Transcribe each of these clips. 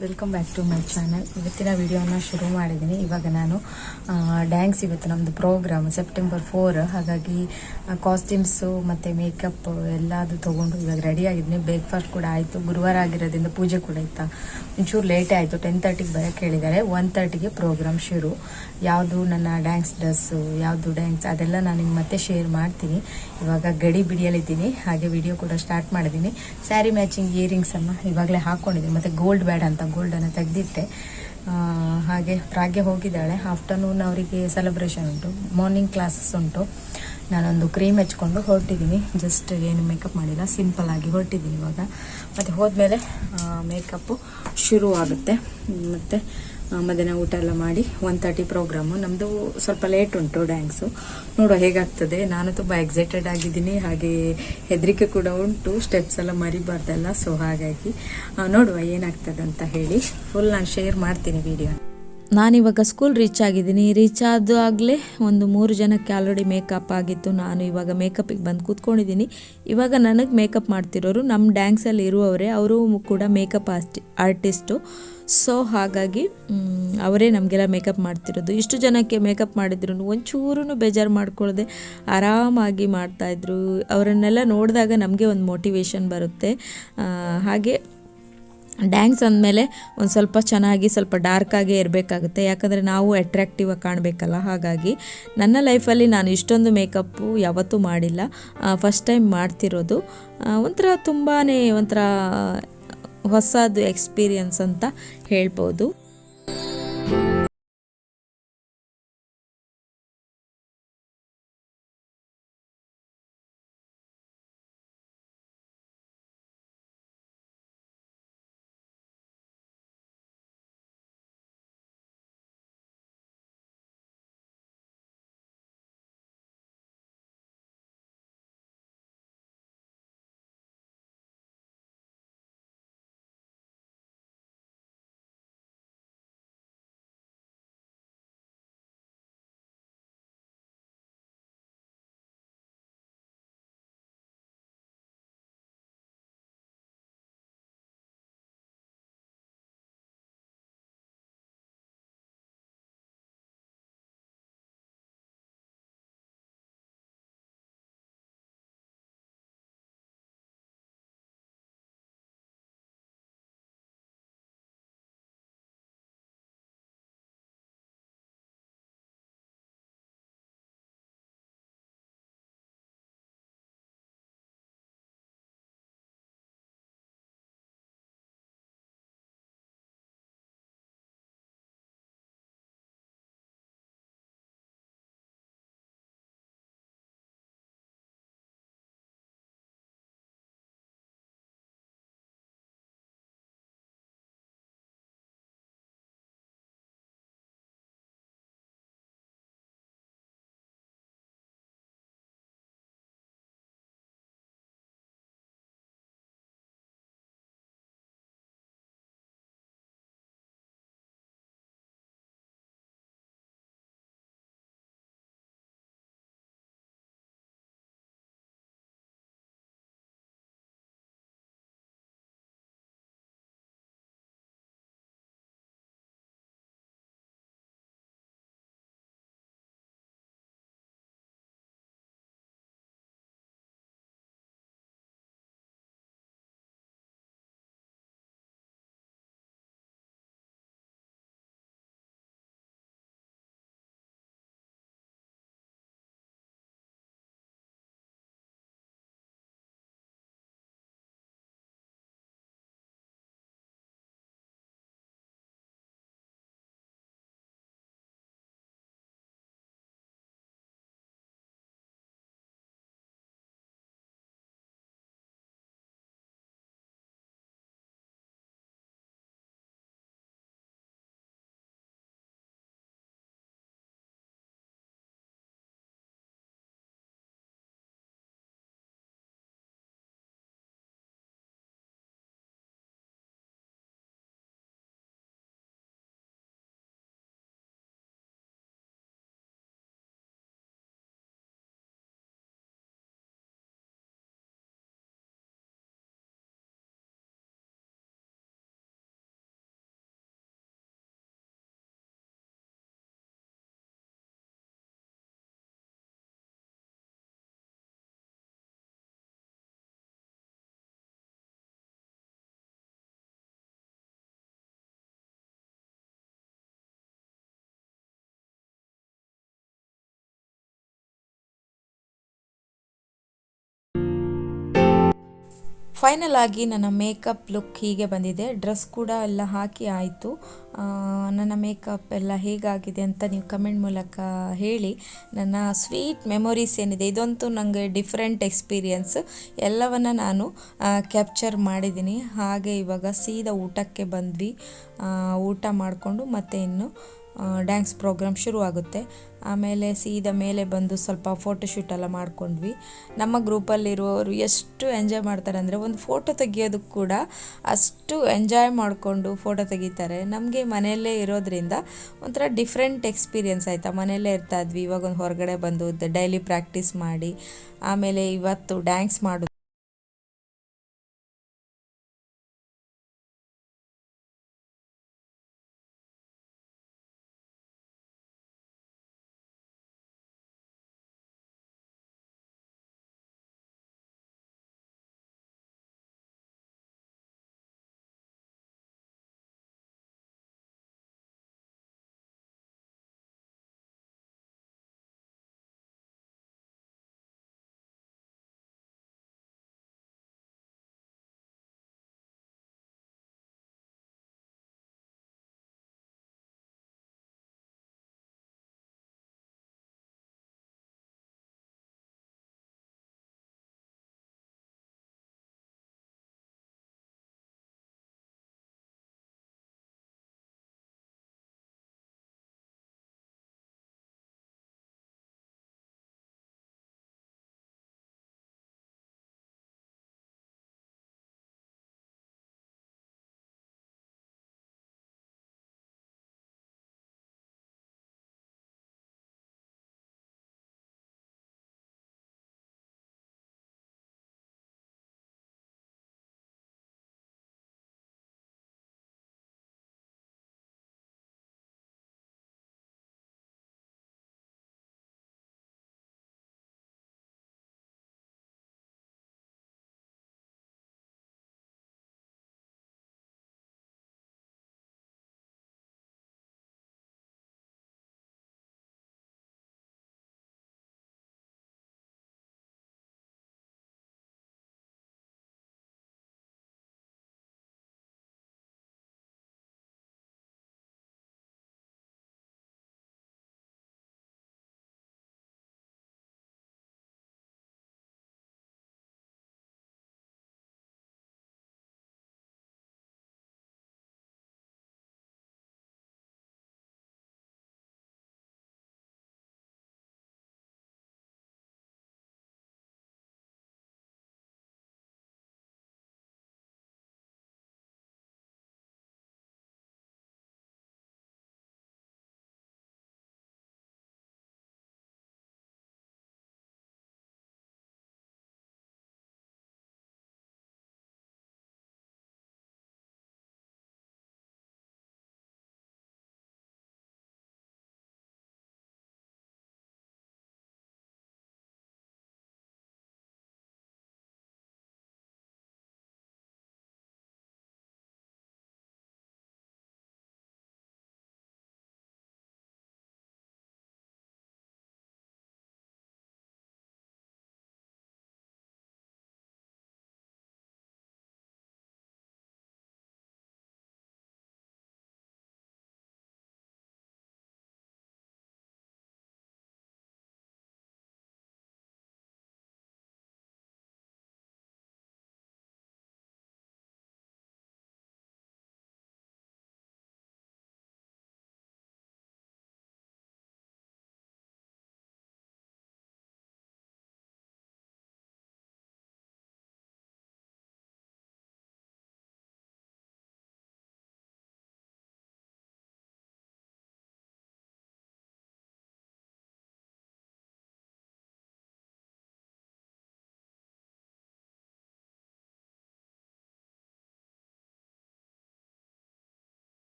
Welcome back to my channel. ಇವತ್ತಿನ ವಿಡಿಯೋನ ಶುರು ಮಾಡಿದ್ದೀನಿ. ಇವಾಗ ನಾನು ಡ್ಯಾನ್ಸ್ ಇವತ್ತು ನಮ್ಮದು ಪ್ರೋಗ್ರಾಮ್ ಸೆಪ್ಟೆಂಬರ್ 4, ಹಾಗಾಗಿ ಕಾಸ್ಟ್ಯೂಮ್ಸು ಮತ್ತು ಮೇಕಪ್ ಎಲ್ಲದು ತೊಗೊಂಡು ಇವಾಗ ರೆಡಿ ಆಗಿದ್ದೀನಿ. ಬ್ರೇಕ್ಫಾಸ್ಟ್ ಕೂಡ ಆಯಿತು. ಗುರುವಾರ ಆಗಿರೋದ್ರಿಂದ ಪೂಜೆ ಕೂಡ ಇತ್ತು. ಒಂಚೂರು ಲೇಟೇ ಆಯಿತು. 10:30ಗೆ ಬರೋಕ್ಕೆ ಹೇಳಿದ್ದಾರೆ. 1:30ಗೆ ಪ್ರೋಗ್ರಾಮ್ ಶುರು. ಯಾವುದು ನನ್ನ ಡ್ಯಾನ್ಸ್ ಡ್ರೆಸ್ಸು, ಯಾವುದು ಡ್ಯಾನ್ಸ್ ಅದೆಲ್ಲ ನಾನು ನಿಮ್ಗೆ ಮತ್ತೆ ಶೇರ್ ಮಾಡ್ತೀನಿ. ಇವಾಗ ಗಡಿ ಬಿಡಿಯಲ್ಲಿದ್ದೀನಿ, ಹಾಗೆ ವಿಡಿಯೋ ಕೂಡ ಸ್ಟಾರ್ಟ್ ಮಾಡಿದ್ದೀನಿ. ಸ್ಯಾರಿ ಮ್ಯಾಚಿಂಗ್ ಇಯರಿಂಗ್ಸನ್ನು ಇವಾಗಲೇ ಹಾಕ್ಕೊಂಡಿದ್ದೀನಿ. ಮತ್ತು ಗೋಲ್ಡ್ ಬೇಡ ಅಂತ ಗೋಲ್ಡನ್ನು ತೆಗೆದಿಟ್ಟೆ. ಹಾಗೆ ಪ್ರಾಗ್ಗೆ ಹೋಗಿದ್ದಾಳೆ. ಆಫ್ಟರ್ನೂನ್ ಅವರಿಗೆ ಸೆಲೆಬ್ರೇಷನ್ ಉಂಟು, ಮಾರ್ನಿಂಗ್ ಕ್ಲಾಸಸ್ ಉಂಟು. ನಾನೊಂದು ಕ್ರೀಮ್ ಹಚ್ಕೊಂಡು ಹೊರಟಿದ್ದೀನಿ. ಜಸ್ಟ್ ಏನು ಮೇಕಪ್ ಮಾಡಿಲ್ಲ, ಸಿಂಪಲ್ ಆಗಿ ಹೊರಟಿದ್ದೀನಿ ಇವಾಗ. ಮತ್ತು ಹೋದ್ಮೇಲೆ ಮೇಕಪ್ಪು ಶುರು ಆಗುತ್ತೆ. ಮತ್ತು ಮಧ್ಯಾಹ್ನ ಊಟ ಎಲ್ಲ ಮಾಡಿ 1:30 ಪ್ರೋಗ್ರಾಮು. ನಮ್ಮದು ಸ್ವಲ್ಪ ಲೇಟ್ ಉಂಟು ಡ್ಯಾನ್ಸು. ನೋಡುವ ಹೇಗಾಗ್ತದೆ. ನಾನು ತುಂಬ ಎಕ್ಸೈಟೆಡ್ ಆಗಿದ್ದೀನಿ, ಹಾಗೆ ಹೆದರಿಕೆ ಕೂಡ ಉಂಟು. ಸ್ಟೆಪ್ಸ್ ಎಲ್ಲ ಮರಿಬಾರ್ದಲ್ಲ, ಸೊ ಹಾಗಾಗಿ ನೋಡುವ ಏನಾಗ್ತದೆ ಅಂತ ಹೇಳಿ ಫುಲ್ ನಾನು ಶೇರ್ ಮಾಡ್ತೀನಿ ವಿಡಿಯೋ. ನಾನಿವಾಗ ಸ್ಕೂಲ್ ರೀಚ್ ಆಗಿದ್ದೀನಿ. ರೀಚ್ ಆದಾಗಲೇ ಒಂದು 3 ಜನಕ್ಕೆ ಆಲ್ರೆಡಿ ಮೇಕಪ್ ಆಗಿತ್ತು. ನಾನು ಇವಾಗ ಮೇಕಪ್ಪಿಗೆ ಬಂದು ಕೂತ್ಕೊಂಡಿದ್ದೀನಿ. ಇವಾಗ ನನಗೆ ಮೇಕಪ್ ಮಾಡ್ತಿರೋರು ನಮ್ಮ ಡ್ಯಾನ್ಸಲ್ಲಿ ಇರುವವರೇ, ಅವರು ಕೂಡ ಮೇಕಪ್ ಆರ್ಟಿಸ್ಟು. ಸೊ ಹಾಗಾಗಿ ಅವರೇ ನಮಗೆಲ್ಲ ಮೇಕಪ್ ಮಾಡ್ತಿರೋದು. ಇಷ್ಟು ಜನಕ್ಕೆ ಮೇಕಪ್ ಮಾಡಿದ್ರು ಒಂಚೂರು ಬೇಜಾರು ಮಾಡ್ಕೊಳ್ಳದೆ ಆರಾಮಾಗಿ ಮಾಡ್ತಾಯಿದ್ರು. ಅವರನ್ನೆಲ್ಲ ನೋಡಿದಾಗ ನಮಗೆ ಒಂದು ಮೋಟಿವೇಶನ್ ಬರುತ್ತೆ. ಹಾಗೆ ಡ್ಯಾನ್ಸ್ ಅಂದಮೇಲೆ ಒಂದು ಸ್ವಲ್ಪ ಚೆನ್ನಾಗಿ ಸ್ವಲ್ಪ ಡಾರ್ಕಾಗೇ ಇರಬೇಕಾಗುತ್ತೆ, ಯಾಕಂದರೆ ನಾವು ಅಟ್ರ್ಯಾಕ್ಟಿವ್ ಆಗಿ ಕಾಣಬೇಕಲ್ಲ. ಹಾಗಾಗಿ ನನ್ನ ಲೈಫಲ್ಲಿ ನಾನು ಇಷ್ಟೊಂದು ಮೇಕಪ್ಪು ಯಾವತ್ತೂ ಮಾಡಿಲ್ಲ, ಫಸ್ಟ್ ಟೈಮ್ ಮಾಡ್ತಿರೋದು. ತುಂಬಾ ಒಂಥರ ಹೊಸದು ಎಕ್ಸ್ಪೀರಿಯನ್ಸ್ ಅಂತ ಹೇಳ್ಬೋದು. ಫೈನಲ್ ಆಗಿ ನನ್ನ ಮೇಕಪ್ ಲುಕ್ ಹೀಗೆ ಬಂದಿದೆ. ಡ್ರೆಸ್ ಕೂಡ ಎಲ್ಲ ಹಾಕಿ ಆಯಿತು. ನನ್ನ ಮೇಕಪ್ ಎಲ್ಲ ಹೇಗಾಗಿದೆ ಅಂತ ನೀವು ಕಮೆಂಟ್ ಮೂಲಕ ಹೇಳಿ. ನನ್ನ ಸ್ವೀಟ್ ಮೆಮೊರೀಸ್ ಏನಿದೆ ಇದಂತೂ ನನಗೆ ಡಿಫ್ರೆಂಟ್ ಎಕ್ಸ್ಪೀರಿಯನ್ಸ್, ಎಲ್ಲವನ್ನು ನಾನು ಕ್ಯಾಪ್ಚರ್ ಮಾಡಿದ್ದೀನಿ. ಹಾಗೆ ಇವಾಗ ಸೀದಾ ಊಟಕ್ಕೆ ಬಂದ್ವಿ. ಊಟ ಮಾಡಿಕೊಂಡು ಮತ್ತೆ ಇನ್ನು ಡ್ಯಾನ್ಸ್ ಪ್ರೋಗ್ರಾಮ್ ಶುರುವಾಗುತ್ತೆ. ಆಮೇಲೆ ಸೀದಾ ಮೇಲೆ ಬಂದು ಸ್ವಲ್ಪ ಫೋಟೋಶೂಟ್ ಎಲ್ಲ ಮಾಡ್ಕೊಂಡ್ವಿ. ನಮ್ಮ ಗ್ರೂಪಲ್ಲಿರುವವರು ಎಷ್ಟು ಎಂಜಾಯ್ ಮಾಡ್ತಾರೆ ಅಂದರೆ ಒಂದು ಫೋಟೋ ತೆಗಿಯೋದಕ್ಕೆ ಕೂಡ ಅಷ್ಟು ಎಂಜಾಯ್ ಮಾಡಿಕೊಂಡು ಫೋಟೋ ತೆಗಿತಾರೆ. ನಮಗೆ ಮನೆಯಲ್ಲೇ ಇರೋದ್ರಿಂದ ಒಂಥರ ಡಿಫ್ರೆಂಟ್ ಎಕ್ಸ್ಪೀರಿಯನ್ಸ್ ಆಯಿತಾ. ಮನೆಯಲ್ಲೇ ಇರ್ತಾ ಇದ್ವಿ, ಇವಾಗ ಒಂದು ಹೊರಗಡೆ ಬಂದು ಡೈಲಿ ಪ್ರಾಕ್ಟೀಸ್ ಮಾಡಿ ಆಮೇಲೆ ಇವತ್ತು ಡ್ಯಾನ್ಸ್ ಮಾಡೋದು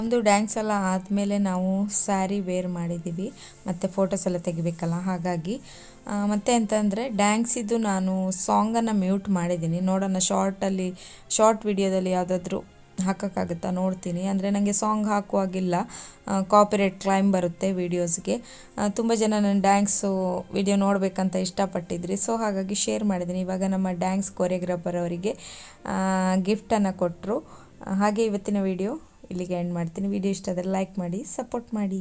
ನಮ್ಮದು ಡ್ಯಾನ್ಸ್ ಎಲ್ಲ ಆದಮೇಲೆ ನಾವು ಸ್ಯಾರಿ ವೇರ್ ಮಾಡಿದ್ದೀವಿ ಮತ್ತು ಫೋಟೋಸ್ ಎಲ್ಲ ತೆಗಿಬೇಕಲ್ಲ, ಹಾಗಾಗಿ ಮತ್ತೆ ಅಂತಂದರೆ ಡ್ಯಾನ್ಸಿದ್ದು ನಾನು ಸಾಂಗನ್ನು ಮ್ಯೂಟ್ ಮಾಡಿದ್ದೀನಿ. ನೋಡೋಣ ಶಾರ್ಟ್ ವಿಡಿಯೋದಲ್ಲಿ ಯಾವುದಾದ್ರೂ ಹಾಕೋಕ್ಕಾಗುತ್ತಾ ನೋಡ್ತೀನಿ. ಅಂದರೆ ನನಗೆ ಸಾಂಗ್ ಹಾಕುವಾಗಿಲ್ಲ, ಕಾಪಿರೈಟ್ ಕ್ಲೈಮ್ ಬರುತ್ತೆ ವೀಡಿಯೋಸ್ಗೆ. ತುಂಬ ಜನ ನನ್ನ ಡ್ಯಾನ್ಸು ವಿಡಿಯೋ ನೋಡಬೇಕಂತ ಇಷ್ಟಪಟ್ಟಿದ್ರಿ, ಸೊ ಹಾಗಾಗಿ ಶೇರ್ ಮಾಡಿದ್ದೀನಿ. ಇವಾಗ ನಮ್ಮ ಡ್ಯಾನ್ಸ್ ಕೊರಿಯೋಗ್ರಾಫರ್ ಅವರಿಗೆ ಗಿಫ್ಟನ್ನು ಕೊಟ್ಟರು. ಹಾಗೆ ಇವತ್ತಿನ ವಿಡಿಯೋ ಇಲ್ಲಿಗೆ ಎಂಡ್ ಮಾಡ್ತೀನಿ. ವಿಡಿಯೋ ಇಷ್ಟ ಆದರೆ ಲೈಕ್ ಮಾಡಿ, ಸಪೋರ್ಟ್ ಮಾಡಿ.